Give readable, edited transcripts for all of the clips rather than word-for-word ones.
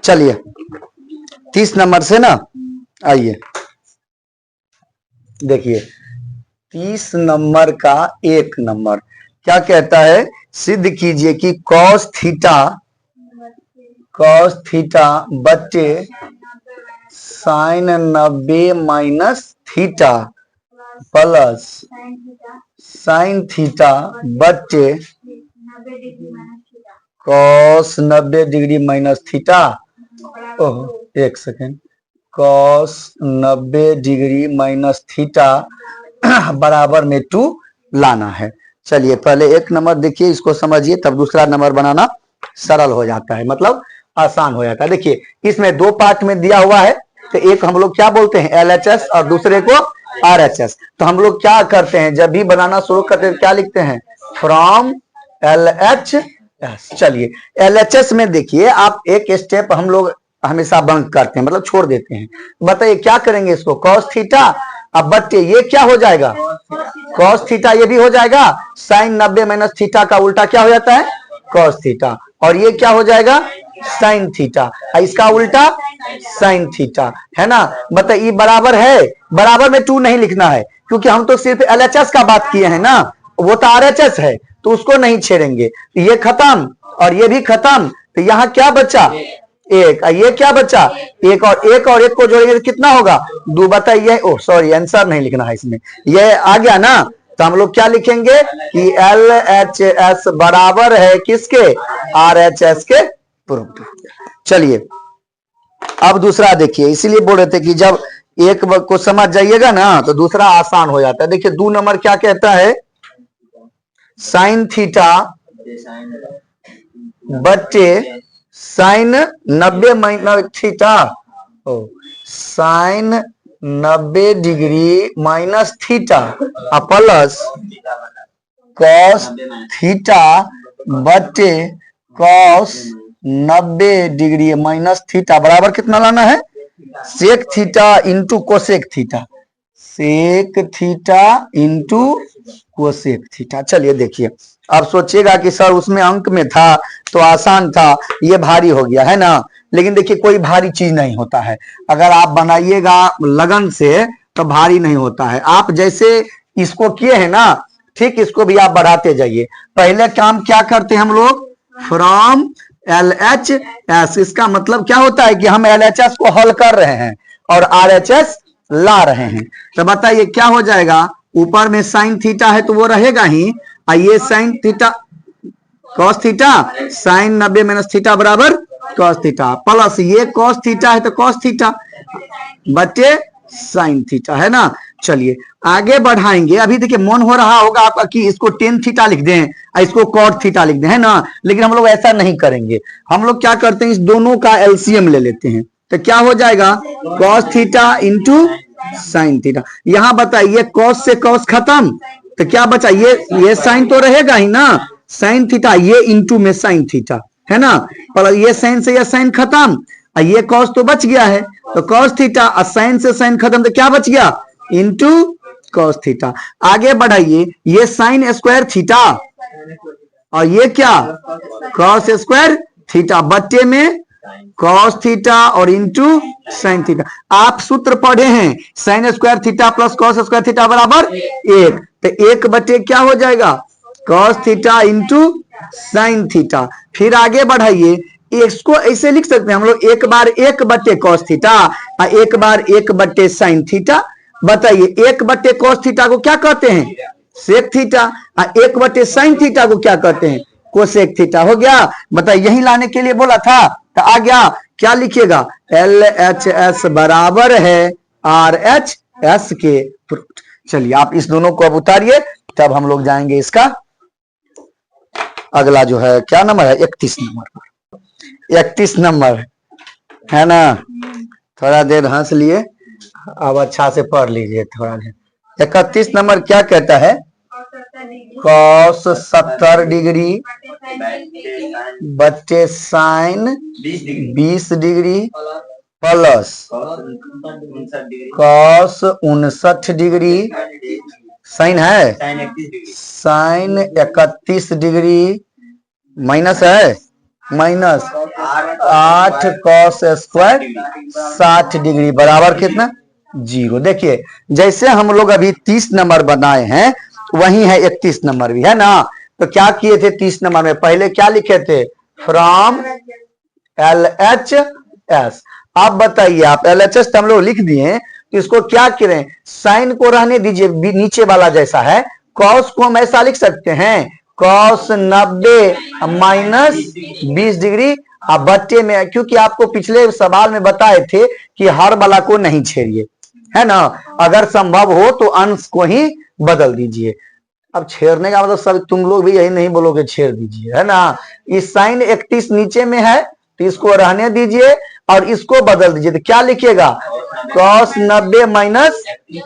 चलिए 30 नंबर से ना आइए देखिए 30 नंबर का 1 नंबर क्या कहता है, सिद्ध कीजिए कि cos थीटा बट्टे sin 90 minus theta plus sin theta बट्टे cos 90 डिग्री माइनस थीटा, ओह एक second, cos 90 degree minus theta बराबर में 2 लाना है। चलिए पहले 1 नंबर देखिए, इसको समझिए, तब दूसरा नंबर बनाना सरल हो जाता है, मतलब आसान हो जाता है। देखिए इसमें 2 पार्ट में दिया हुआ है, तो एक हम लोग क्या बोलते हैं LHS और दूसरे को RHS। तो हम लोग क्या करते हैं, जब भी बनाना शुरू करते हैं क्या लिखते हैं, फ्रॉम LHS। चलिए LHS में देखिए आप एक स्टेप हम लोग हमेशा बंक करते हैं, मतलब छोड़ देते हैं। बताइए क्या करेंगे, इसको cos थीटा अब बट्टे ये क्या हो जाएगा, cos थीटा ये भी हो जाएगा, sin 90 माइनस थीटा का उल्टा क्या हो जाता है cos थीटा, और ये क्या हो जाएगा sin थीटा, इसका उल्टा sin थीटा, है ना। बताइए बराबर है, बराबर में 2 नहीं लिखना है, क्योंकि हम तो सिर्फ LHS का बात किए हैं ना, वो तो RHS है तो उसको नहीं छेड़ेंगे। ये खत्म और ये भी खत्म, तो यहाँ क्या बचा, एक, ये क्या बचा, एक और एक को जोड़ेंगे तो कितना होगा 2। बताइए, ओह सॉरी आंसर नहीं लिखना है इसमें, ये आ गया ना, तो हम लोग क्या लिखेंगे कि LHS बराबर है किसके, RHS के प्रूफ। चलिए अब दूसरा देखिए, इसीलिए बोल रहे थे कि जब एक को समझ जाइएगा ना तो दूसरा आसान हो जाता है। देखिए 2 नंबर क्या कहता है, sin थीटा बट्टे sin 90 minus theta, sin 90 degree minus theta plus cos theta बट्टे cos 90 डिग्री माइनस थीटा बराबर कितना लाना है, sec theta into cosec theta, sec theta into cosec theta. चलिए देखिए, अब सोचिएगा कि सर उसमें अंक में था तो आसान था, ये भारी हो गया है ना, लेकिन देखिए कोई भारी चीज नहीं होता है, अगर आप बनाइएगा लगन से तो भारी नहीं होता है। आप जैसे इसको किए हैं ना, ठीक इसको भी आप बढ़ाते जाइए। पहले काम क्या करते हैं हम लोग, फ्रॉम LHS, इसका मतलब क्या होता है कि हम LHS को हल कर रहे हैं और RHS ला रहे हैं। तो बताइए क्या हो जाएगा, ऊपर में sin थीटा है तो वो रहेगा ही, ये sin theta cos theta sin 90 minus theta बराबर cos थीटा, प्लस ये cos थीटा है तो cos थीटा बटे sin थीटा, है ना। चलिए आगे बढ़ाएंगे, अभी देखिए मन हो रहा होगा आपका कि इसको tan थीटा लिख दें, इसको cot थीटा लिख दें, है ना, लेकिन हम लोग ऐसा नहीं करेंगे। हम लोग क्या करते हैं, इस दोनों का LCM ले लेते हैं, तो क्या हो जाएगा cos theta into sin theta. यहां बताइए cos से cos खत्म, तो क्या बचा, ये sin तो रहेगा ही ना, sin थीटा ये इंटू में sin थीटा, है ना, पर ये sin से ये sin खत्म, ये cos तो बच गया है, तो cos थीटा और sin से sin खत्म, तो क्या बच गया इंटू cos थीटा। आगे बढ़ाइए, ये sin स्क्वायर थीटा और ये क्या cos स्क्वायर थीटा बट्टे में cos थीटा और इंटू sin थीटा। आप सूत्र पढ़े हैं, sin square theta plus cos square theta बराबर 1, तो 1 बटे क्या हो जाएगा cos theta into sin theta. फिर आगे बढ़ाइए, इसको ऐसे लिख सकते हैं हम लोग, 1 बार 1 बटे cos थीटा और 1 बार 1 बटे sin थीटा। बताइए 1 बटे cos थीटा को क्या कहते हैं, सेक थीटा, और 1 बटे sin थीटा को क्या कहते हैं, कोसेक थीटा। हो गया, बताइए यही लाने के लिए बोला था, तो आ गया। क्या लिखिएगा, LHS बराबर है RHS के प्रूफ। चलिए आप इस दोनों को अब उतारिए, तब हम लोग जाएंगे इसका अगला जो है, क्या नंबर है 31 नंबर पर। 31 नंबर है ना, थोड़ा देर हंस लिए, अब अच्छा से पढ़ लीजिए थोड़ा देर। 31 नंबर क्या कहता है, cos 70 डिग्री बट्टे sin 20 degree plus cos 59 degree, sin है sin 31 डिग्री माइनस है माइनस 8 कॉस स्क्वायर 60 डिग्री बराबर कितना 0। देखिए जैसे हम लोग अभी 30 नंबर बनाए हैं वही है 31 नंबर भी है ना। तो क्या किए थे 30 नंबर में पहले क्या लिखे थे फ्रॉम LHS। आप बताइए आप LHS तो हम लोग लिख दिए तो इसको क्या करें साइन को रहने दीजिए नीचे वाला जैसा है। कॉस को हम ऐसा लिख सकते हैं कॉस 90 माइनस 20 डिग्री अब बट्टे में, क्योंकि आपको पिछले सवाल में बताए थे कि हर वाला को नहीं छेड़िए है ना, अगर संभव हो तो अंश को ही बदल दीजिए। अब छेड़ने का मतलब सब तुम लोग भी यही नहीं बोलोगे छेड़ दीजिए है ना। इस साइन 31 नीचे में है तो इसको रहने दीजिए और इसको बदल दीजिए तो क्या लिखिएगा कॉस 90 माइनस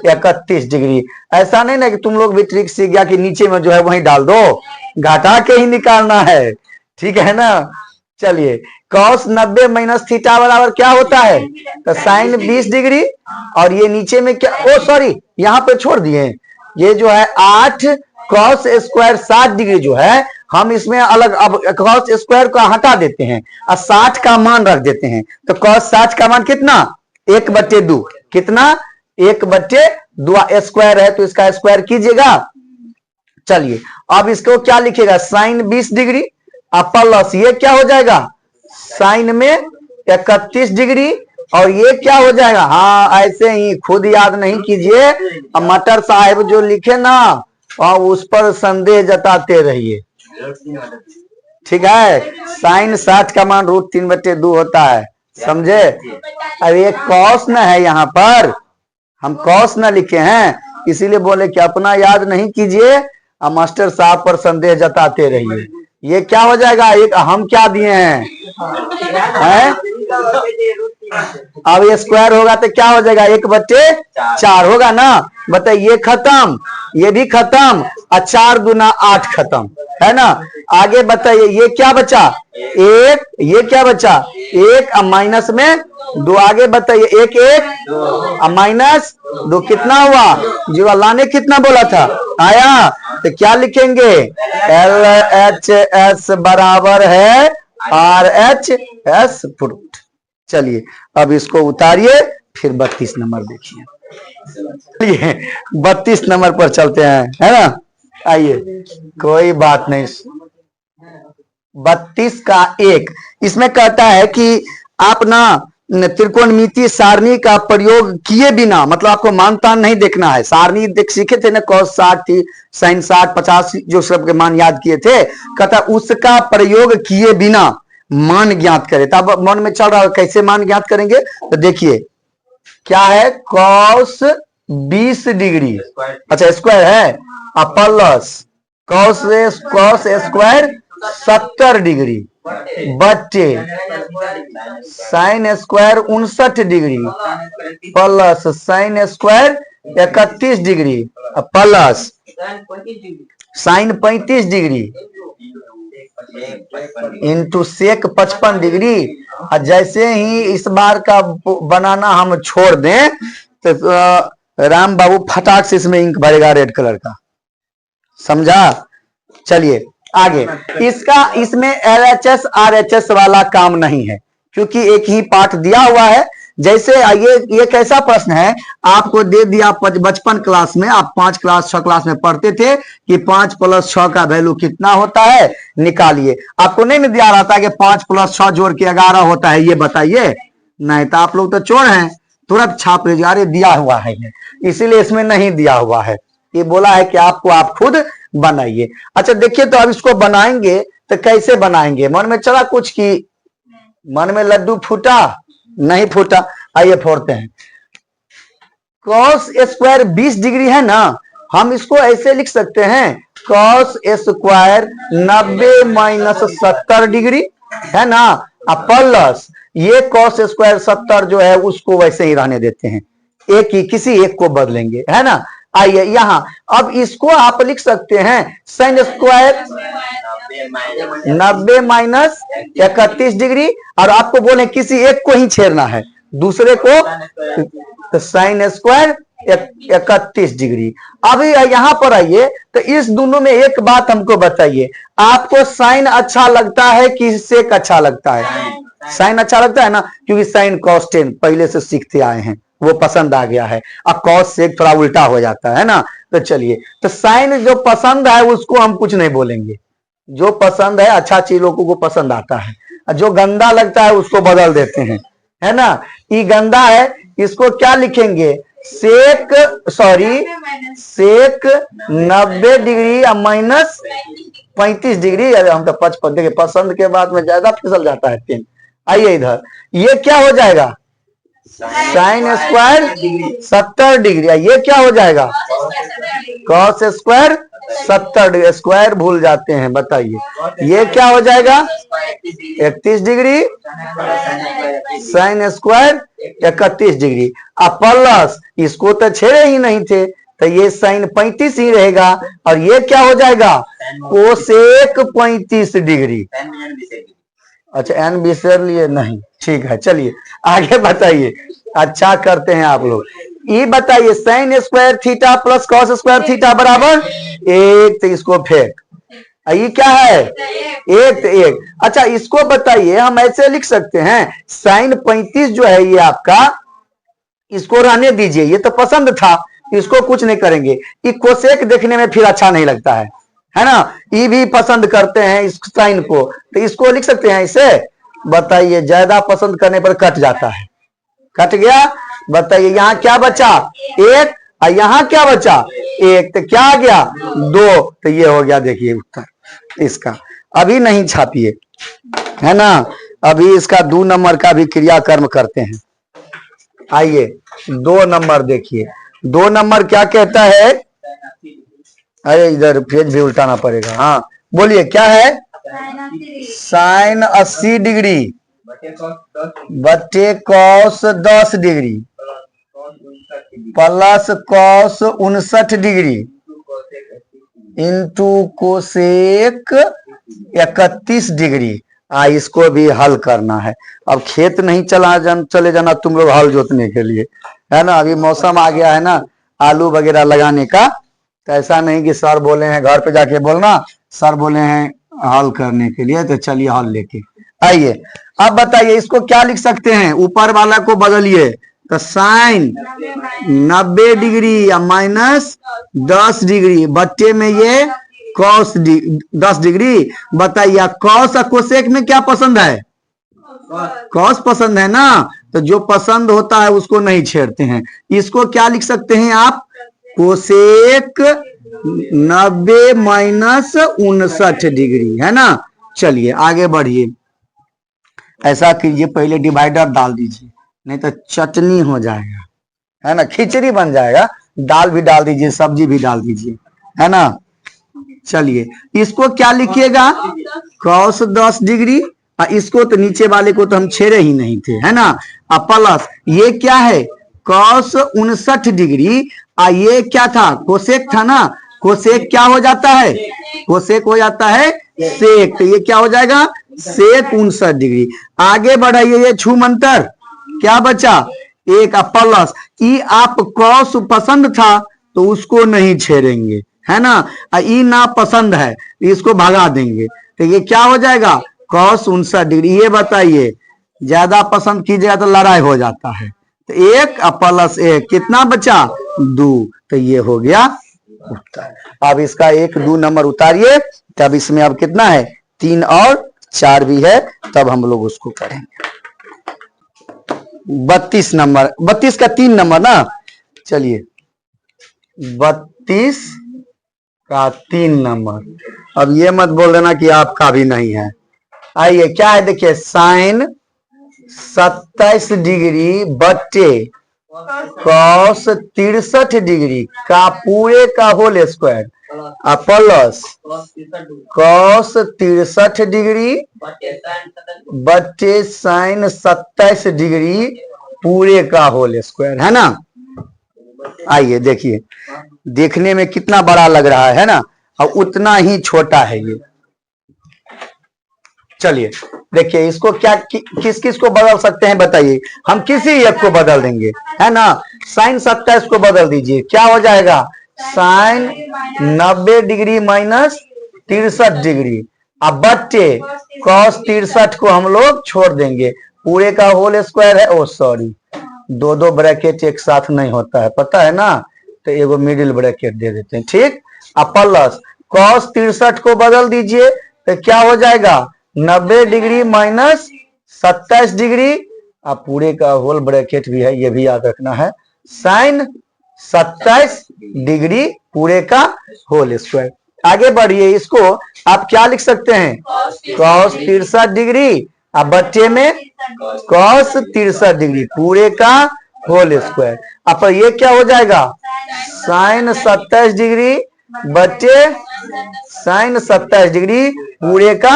31 डिग्री। ऐसा नहीं ना कि तुम लोग भी ट्रिक सीख गया कि नीचे में जो है वही डाल दो, घटा के ही निकालना है, ठीक है ना। चलिए कॉस 90 माइनस थीटा बराबर क्या होता है तो साइन 20 डिग्री और ये नीचे में क्या ओ सॉरी यहाँ पे छोड़ दिए, ये जो है 8 कॉस स्क्वायर 60 डिग्री जो है हम इसमें अलग अब कॉस स्क्वायर को हटा देते हैं और 60 का मान रख देते हैं। तो कॉस 60 का मान कितना 1/2 कितना 1/2 स्क्वायर है तो इसका स्क्वायर कीजिएगा। चलिए अब इसको क्या लिखेगा साइन 20 डिग्री अब प्लस ये क्या हो जाएगा साइन में 31 डिग्री और ये क्या हो जाएगा, हाँ ऐसे ही खुद याद नहीं कीजिए, मटर साहब जो लिखे ना और उस पर संदेह जताते रहिए, ठीक है। साइन 60 का मान √3/2 होता है, समझे। अब ये कॉस न है, यहाँ पर हम कॉस न लिखे हैं इसीलिए बोले कि अपना याद नहीं कीजिए और मास्टर साहब पर संदेह जताते रहिए। ये क्या हो जाएगा एक हम क्या दिए हैं है? अब ये स्क्वायर होगा तो क्या हो जाएगा 1/4 होगा ना। बताइए ये खत्म ये भी खत्म और 4 गुना 8 खत्म है ना। आगे बताइए ये क्या बचा एक, ये क्या बचा 1 माइनस में 2, आगे बताइए 1 1 माइनस 2 कितना हुआ जो अल्लाह ने कितना बोला था आया। तो क्या लिखेंगे LHS बराबर है RHS फ्रूट। चलिए अब इसको उतारिए फिर 32 नंबर देखिए। चलिए 32 नंबर पर चलते हैं है ना। आइए कोई बात नहीं 32 का 1 इसमें कहता है कि आप ना त्रिकोणमितीय सारणी का प्रयोग किए बिना, मतलब आपको मानतान नहीं देखना है, सारणी देख सीखे थे ना cos 60 थी sin 60 50 जो सब के मान याद किए थे, कहता उसका प्रयोग किए बिना मान ज्ञात करे। तब मन में चल रहा है कैसे मान ज्ञात करेंगे तो देखिए क्या है cos 20 डिग्री अच्छा स्क्वायर है प्लस cos स्क्वायर 70 डिग्री बट्टे sine square 59 degree plus sine square 31 degree plus sine 35 degree into sec 55 degree. और जैसे ही इस बार का बनाना हम छोड़ दें तो राम बाबू फटाक से इसमें इंक भरेगा रेड कलर का, समझा। चलिए आगे इसमें LHS RHS वाला काम नहीं है क्योंकि एक ही पाठ दिया हुआ है। जैसे ये कैसा प्रश्न है आपको दे दिया बचपन क्लास में, आप 5 क्लास 6 क्लास में पढ़ते थे कि 5 + 6 का वैल्यू कितना होता है निकालिए। आपको नहीं दिया रहा था कि 5 + 6 जोड़ के 11 होता है ये बताइए, नहीं तो आप लोग तो चोर हैं तुरंत छाप लीजिए अरे दिया हुआ है इसीलिए इसमें नहीं दिया हुआ है, ये बोला है कि आपको आप खुद बनाइए। अच्छा देखिए तो अब इसको बनाएंगे तो कैसे बनाएंगे, मन में चला कुछ कि मन में लड्डू फूटा नहीं फूटा। आइए फोड़ते हैं। cos स्क्वायर 20 डिग्री है ना, हम इसको ऐसे लिख सकते हैं cos स्क्वायर 90 माइनस 70 डिग्री है ना प्लस ये cos स्क्वायर 70 जो है उसको वैसे ही रहने देते हैं, एक ही किसी एक को बदलेंगे है ना। आइए यहां अब इसको आप लिख सकते हैं साइन स्क्वायर 90 माइनस 31 डिग्री और आपको बोले किसी एक को ही छेड़ना है दूसरे को, तो साइन स्क्वायर 31 डिग्री। अभी यहाँ पर आइए तो इस दोनों में एक बात हमको बताइए, आपको साइन अच्छा लगता है कि सेक अच्छा लगता है? साइन अच्छा लगता है ना, क्योंकि साइन कॉस टेन पहले से सीखते आए हैं, वो पसंद आ गया है। अब कॉस सेक थोड़ा उल्टा हो जाता है ना। तो चलिए, तो साइन जो पसंद है उसको हम कुछ नहीं बोलेंगे, जो पसंद है अच्छा चीज लोगों को पसंद आता है, जो गंदा लगता है उसको बदल देते हैं, है ना। ये गंदा है, इसको क्या लिखेंगे? सेक, सॉरी, सेक 90 डिग्री या माइनस 35 डिग्री। अरे हम तो 55, देखिए पसंद के बाद में ज्यादा फिसल जाता है पेन। आइए इधर, ये क्या हो जाएगा? Sine square 70 degree. ये क्या हो जाएगा? Cos square 70 degree. स्क्वायर भूल जाते हैं, बताइए ये क्या हो जाएगा? 31 डिग्री साइन स्क्वायर 31 डिग्री। अब प्लस, इसको तो छेड़े ही नहीं थे, तो ये साइन 35 ही रहेगा, और ये क्या हो जाएगा? Cosec 35 degree. अच्छा, एन बिसर लिए नहीं, ठीक है। चलिए आगे बताइए, अच्छा करते हैं आप लोग। ये बताइए, sine square theta plus cos square theta बराबर 1, तो इसको फेंक। ये क्या है? 1 तो 1। अच्छा, इसको बताइए, हम ऐसे लिख सकते हैं, साइन 35 जो है ये आपका, इसको रहने दीजिए, ये तो पसंद था, इसको कुछ नहीं करेंगे। ये कोसेक देखने में फिर अच्छा नहीं लगता है ना। ये भी पसंद करते हैं इस साइन को, तो इसको लिख सकते हैं इसे। बताइए, ज्यादा पसंद करने पर कट जाता है, कट गया। बताइए यहाँ क्या बचा? 1, और यहाँ क्या बचा? 1, तो क्या आ गया? 2, तो ये हो गया। देखिए उत्तर इसका। अभी नहीं छापिए, है ना, अभी इसका 2 नंबर का भी क्रियाकर्म करते हैं। आइए 2 नंबर देखिए, 2 नंबर क्या कहता है? अरे इधर पेज भी उल्टाना पड़ेगा। हाँ बोलिए, क्या है? साइन 80 डिग्री बटे cos 10 degree plus cos 59 degree into cosec 31 degree. इसको भी हल करना है। अब खेत नहीं चले जाना तुम लोग हल जोतने के लिए, है ना। अभी मौसम आ गया है ना आलू वगैरह लगाने का, तो ऐसा नहीं कि सर बोले हैं घर पे जाके बोलना, सर बोले हैं हल करने के लिए, तो चलिए हल लेके आइए। अब बताइए, इसको क्या लिख सकते हैं? ऊपर वाला को बदलिए, तो साइन 90 डिग्री या माइनस 10 डिग्री बट्टे में ये कॉस 10 डिग्री। बताइए, कॉस और कोसेक में क्या पसंद है? कॉस पसंद है ना, तो जो पसंद होता है उसको नहीं छेड़ते हैं। इसको क्या लिख सकते हैं आप? कोसेक 90 माइनस 59 डिग्री, है ना। चलिए आगे बढ़िए। ऐसा कीजिए, पहले डिवाइडर डाल दीजिए, नहीं तो चटनी हो जाएगा, है ना, खिचड़ी बन जाएगा। दाल भी डाल दीजिए, सब्जी भी डाल दीजिए, है ना। चलिए, इसको क्या लिखिएगा? Cos 10 degree. इसको तो नीचे वाले को तो हम छेड़े ही नहीं थे, है ना। प्लस ये क्या है? Cos 59 degree. ये क्या था? कोसेक था ना। कोसेक क्या हो जाता है? कोसेक हो जाता है सेक, तो ये क्या हो जाएगा? सेक 59 डिग्री। आगे बढ़ाइए, ये छूमंतर क्या बचा? 1 प्लस ई। आप कॉस पसंद था तो उसको नहीं छेड़ेंगे, है ना। ई ना पसंद है, इसको भगा देंगे, तो ये क्या हो जाएगा? Cos 59 degree. ये बताइए, ज्यादा पसंद कीजिएगा तो लड़ाई हो जाता है, तो 1 प्लस 1 कितना बचा? 2, तो ये हो गया उत्तर। अब इसका 1, 2 नंबर उतारिए, तब इसमें अब कितना है? 3 और 4 भी है, तब हम लोग उसको करेंगे। 32 नंबर, 32 का 3 नंबर ना। चलिए 32 का 3 नंबर। अब ये मत बोल देना कि आपका भी नहीं है। आइए क्या है, देखिए, साइन 27 डिग्री बट्टे कॉस 63 डिग्री का पूरे का whole square plus cos 63 degree बट्टे साइन 27 डिग्री पूरे का होल स्क्वायर, है ना। आइए देखिए, देखने में कितना बड़ा लग रहा है ना, और उतना ही छोटा है ये। चलिए देखिए इसको क्या किस किस को बदल सकते हैं बताइए। हम किसी एक को बदल देंगे, है ना। साइन 27 को बदल दीजिए, क्या हो जाएगा, साइन 90 डिग्री माइनस 63 डिग्री। अब बच्चे कॉस 63 को हम लोग छोड़ देंगे, पूरे का होल स्क्वायर है। ओ सॉरी, दो दो ब्रैकेट एक साथ नहीं होता है, पता है ना, तो एगो मिडिल ब्रैकेट दे देते हैं, ठीक। अब प्लस कॉस 63 को बदल दीजिए तो क्या हो जाएगा, 90 डिग्री माइनस 27 डिग्री। अब पूरे का होल ब्रैकेट भी है, ये भी याद रखना है, साइन 27 डिग्री पूरे का होल स्क्वायर। आगे बढ़िए, इसको आप क्या लिख सकते हैं, कॉस 63 डिग्री, अब बच्चे में कॉस 63 डिग्री पूरे का होल स्क्वायर। अब ये क्या हो जाएगा, साइन 27 डिग्री बच्चे साइन 27 डिग्री पूरे का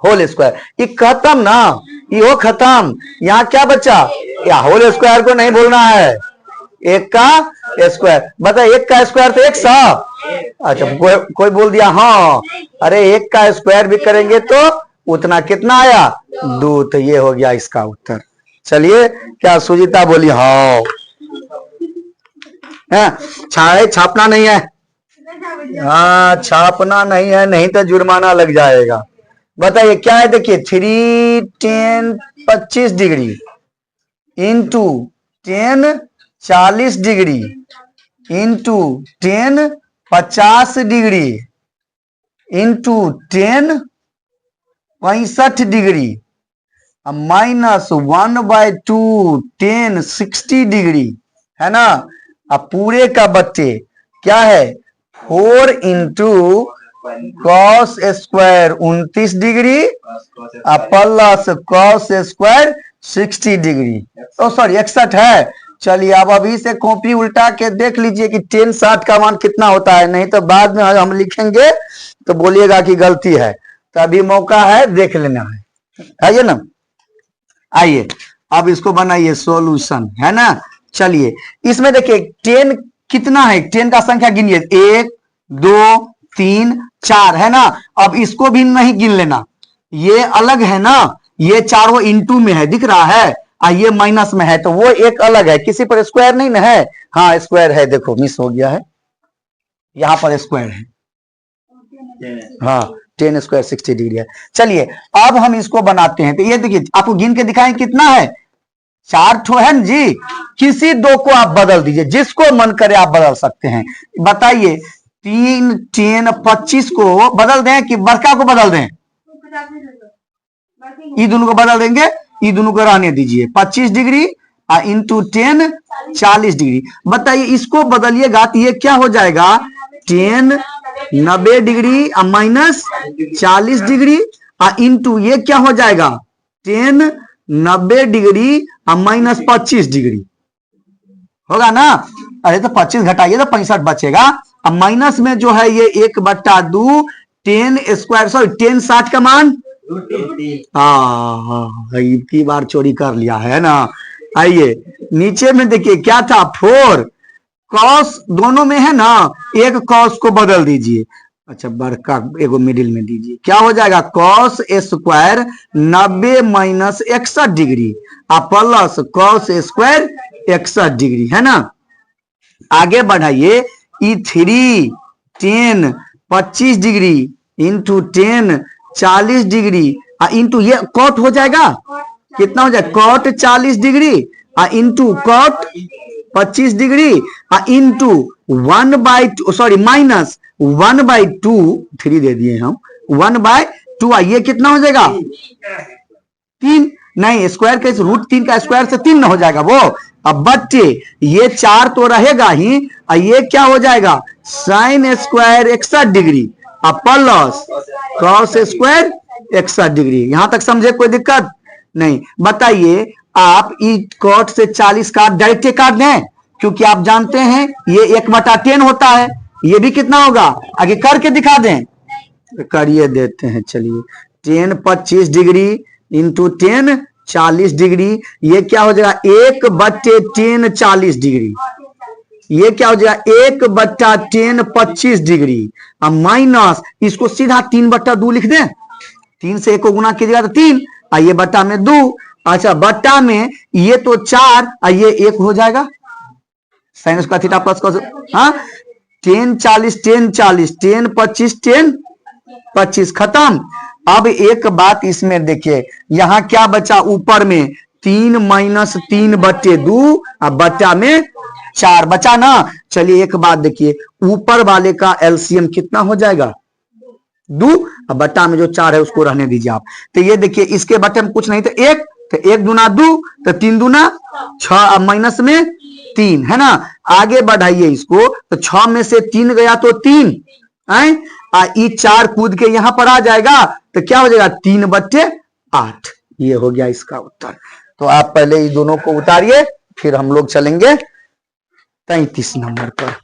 होल स्क्वायर। ये खत्म ना, ये हो खत्म। यहाँ क्या बचा, या होल स्क्वायर को नहीं बोलना है, एक का स्क्वायर। बता, एक का स्क्वायर तो 100। अच्छा, कोई बोल दिया हाँ, अरे एक का स्क्वायर भी करेंगे तो उतना कितना आया, 2। तो ये हो गया इसका उत्तर। चलिए, क्या सुजीता बोली हाँ, छापना नहीं है, हाँ छापना नहीं है, नहीं तो जुर्माना लग जाएगा। बताइए क्या है, देखिए 3 10 25 degree into 10 40 degree into 10 50 degree into 10 65 degree minus 1/2 10 60 degree, है ना। अब पूरे का बच्चे क्या है, 4 into cos square 29 degree plus cos square 60 degree, oh sorry 61 है। चलिए अब अभी से कॉपी उल्टा के देख लीजिए कि 10 60 का मान कितना होता है, नहीं तो बाद में हम लिखेंगे तो बोलिएगा कि गलती है। तो अभी मौका है, देख लेना है ये ना। आइए अब इसको बनाइए सॉल्यूशन, है ना। चलिए इसमें देखिए 10 कितना है, 10 का संख्या गिनिए, 1 2 3 4, है ना। अब इसको भी नहीं गिन लेना, ये अलग है ना, ये चारों इंटू में है, दिख रहा है, ये माइनस में है, तो वो एक अलग है। किसी पर स्क्वायर नहीं ना है, हाँ स्क्वायर है, देखो मिस हो गया है, यहां पर स्क्वायर है, हाँ 10 स्क्वायर 60 डिग्री है। चलिए अब हम इसको बनाते हैं, तो ये देखिए आपको गिन के दिखाएं कितना है, 4 ठो है जी। किसी दो को आप बदल दीजिए, जिसको मन करे आप बदल सकते हैं। बताइए 3 10 25 को बदल दें कि बड़का को बदल दें, ये दोनों को बदल देंगे, ये दोनों को रहने दीजिए, 25 डिग्री इंटू 10 40 डिग्री। बताइए इसको बदलिएगा तो ये क्या हो जाएगा, 10 90 डिग्री माइनस 40 डिग्री इंटू ये क्या हो जाएगा, 10 90 डिग्री माइनस 25 डिग्री, होगा ना। अरे तो 25 घटाइए तो 65 बचेगा। अब माइनस में जो है ये 1/2 10 स्क्वायर, सॉरी 10 60 का मान, हाँ की बार चोरी कर लिया है ना। आइए नीचे में देखिए क्या था, 4 कॉस दोनों में है ना, एक कॉस को बदल दीजिए, अच्छा बड़का एगो मिडिल में दीजिए, क्या हो जाएगा, cos square 90 minus 61 degree plus cos square 61 degree, है ना। आगे बढ़ाइए, ई 3 10 25 डिग्री इंटू 10 40 डिग्री इंटू ये कॉट हो जाएगा, कितना हो जाएगा, cot 40 degree into cot 25 degree into 1/2 sorry minus 1/2 3 दे दिए हम, 1/2 ये कितना हो जाएगा, 3 नहीं, स्क्वायर के √3 का स्क्वायर से 3 ना हो जाएगा वो। अब बच्चे ये 4 तो रहेगा ही, ये क्या हो जाएगा, sine square 61 degree plus cos square 61 degree. यहां तक समझे, कोई दिक्कत नहीं। बताइए आप कॉट से 40 काट डायरेक्ट काट दें, क्योंकि आप जानते हैं ये 1/10 होता है, ये भी कितना होगा, आगे करके दिखा दें, करिए देते हैं। चलिए 10 25 डिग्री इंटू 10 40 डिग्री, ये क्या हो जाएगा, 1/10 40 डिग्री, ये क्या हो जाएगा 1/10 25 डिग्री माइनस, इसको सीधा 3/2 लिख दें, 3 से 1 को गुना कीजिएगा तो 3, ये बट्टा में 2, अच्छा बट्टा में ये तो 4 और ये 1 हो जाएगा, sine square theta plus cos, हाँ 10 40 10 40 10 25 10 25 खत्म। अब एक बात इसमें देखिए, यहां क्या बचा ऊपर में 3 माइनस 3 बट्टे 2 और बट्टा में 4 बचा ना। चलिए एक बात देखिए, ऊपर वाले का एलसीएम कितना हो जाएगा 2, और बट्टा में जो 4 है उसको रहने दीजिए आप। तो ये देखिए इसके बट्टे में कुछ नहीं तो 1, तो 1 दूना 2, तो 3 दूना 6 और माइनस में 3 है ना। आगे बढ़ाइए इसको, तो 6 में से 3 गया तो 3 है, 4 कूद के यहां पर आ जाएगा तो क्या हो जाएगा 3/8। ये हो गया इसका उत्तर। तो आप पहले इस दोनों को उतारिए, फिर हम लोग चलेंगे 33 नंबर पर।